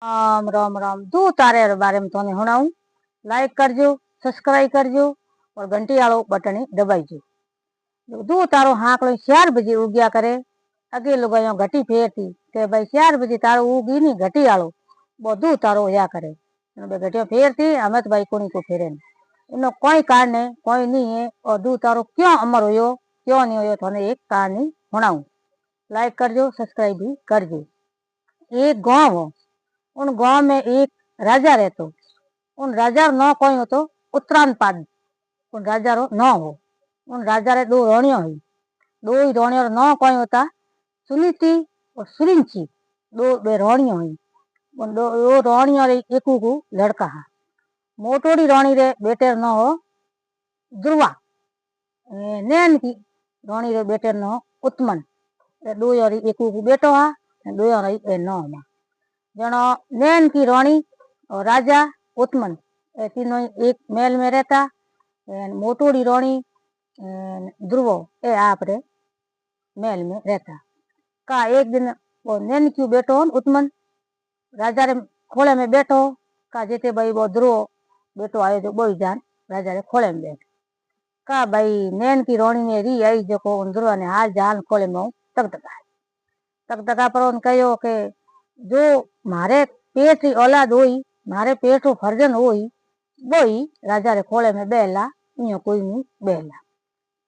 राम राम राम। दू तारे बारे में तोने सुनाऊं। लाइक करजो, सब्सक्राइब करजो और घंटी वालों बटन दबाईजो। दू तारो हाकलो 4 बजे उग्या करे। अगे लोग घटी फेरती के भाई 4 बजे तारो उगी नहीं घटी वालो वो दू तारो होया करे। घटिया फेरती हमें तो भाई कोनी को फेरे इनो कोई कारण नहीं, कोई नहीं है। और दू तारो क्यों अमर होयो क्यों नहीं होयो थाने एक कहानी सुनाऊं। लाइक करजो, सब्सक्राइब भी करजो। एक गांव हो, उन गांव में एक राजा रहतो। उन राजा नो कोई होतो उत्तरायणपाद। उन राजा रो नो हो। उन राजा रे दो रानियां हुई। दो ही रानियां रो नो कोई होता सुनीति और सुरिंची। दो बे रानियां हुई। उन दो रानियां रे एक को लड़का हा। मोटोड़ी रानी रे बेटे नो हो ध्रुवा। नैन की रानी रे बेटे नो उत्तमन। दो यारी एक को बेटो हा, दो यारी ए नो हा। जनो नैन की रानी और राजा उत्तमन तीनों एक महल में रहता। मोटोड़ी रानी ध्रुवो ए आपरे महल में रहता। का एक दिन वो नैन क्यों बैठो उत्तमन राजा रे खोले में बैठो। का जेते भाई वो ध्रुवो बेटो आयो जो बोई जान राजा रे खोले में बैठ। का भाई नैन की रानी ने री आई जो को ध्रुवा ने हाल जान खोले में तक तका पर कहो के जो मारे पेट री औलाद हुई मारे पेट रो फर्जन हुई वही राजा रे खोले में बेला इयो कोई नहीं बेला।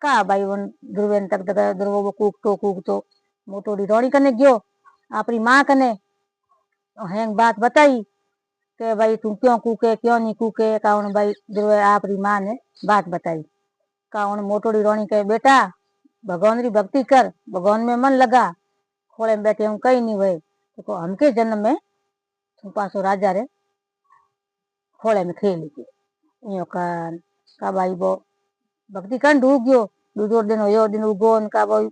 का भाई वन ध्रुवेन तक ध्रुव कूकतो मोटोड़ी रानी कने गयो अपनी माँ कने हैंग बात बताई के भाई तू क्यों कूके क्यों नहीं कूके। का उन भाई ध्रुवे आपरी माँ ने बात बताई। का उन मोटोड़ी रानी कहे बेटा भगवान री भक्ति कर, भगवान में मन लगा, खोले में बैठे हूँ कहीं नहीं हुए तो हमके जन्म में तू पासो राजा रे खोले में खेल इयो का भाई वो भक्ति कर डूब गयो। दूसरो दिन हो दिन उगो का भाई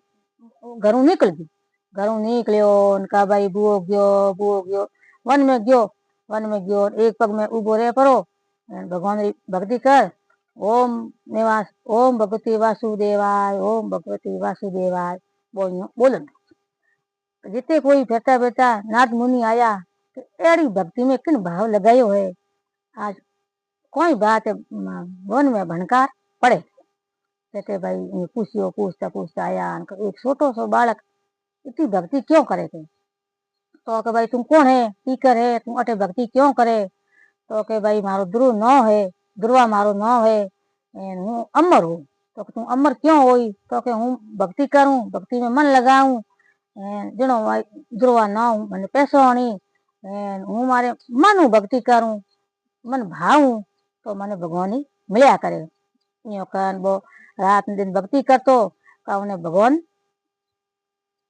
घरू निकल गयो। घरू निकलियो का भाई बुओ गयो वन में गयो एक पग में उबो रहे परो भगवान री भक्ति कर। ओम निवास ओम भगवती वासुदेवाय ओम भगवती वासुदेवाय बोलन। जिते कोई बैठा बैठा नाथ मुनि आया एड़ी भक्ति में किन भाव लगायो है। आज कोई बात मन में भनकार पड़े जैसे भाई पूछियो पूछता आया एक छोटो सो बालक इतनी भक्ति क्यों करे थे। तो के भाई तुम कौन है टीकर है तुम अटे भक्ति क्यों करे। तो के भाई मारो ध्रुव नो है ध्रुवा मारो नो है हूँ अमर हूँ। तो तुम अमर क्यों होई तो के हूँ भक्ति करूँ भक्ति में मन लगाऊं जनो ध्रुवा ना हूँ मैंने पैसो आनी हूँ मारे मन हूँ भक्ति करूँ मन भाव तो मैंने भगवान ही मिलया करे। यो कान वो रात दिन भक्ति करतो का उन्हें भगवान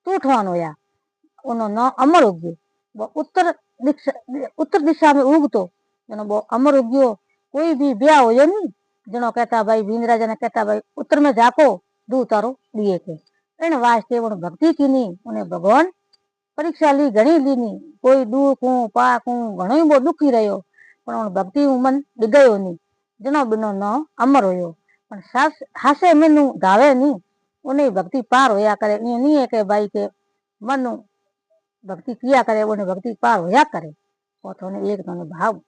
टूटवान होया उन्हों न अमर उग्यो। वो उत्तर दिशा में उगतो जनो वो अमर उग्यो। कोई भी ब्याह हो नहीं जनो कहता भाई भींद्रा जने कहता भाई उत्तर में जाको दू तारो दिए के इन वास्ते उन भक्ति की नहीं उन्हें भगवान परीक्षा ली घणी ली नहीं। कोई दुख हूँ पाक हूँ घणो ही वो दुखी रहो पण उन भक्ति मन डिगयो नहीं जनो बिनो न अमर होयो। पण हासे मेनू धावे नहीं उन्हें भक्ति पार होया करे। ये नहीं है के भाई के मन भक्ति किया करे उन्हें भक्ति पार होया करे। वो तो एक भाव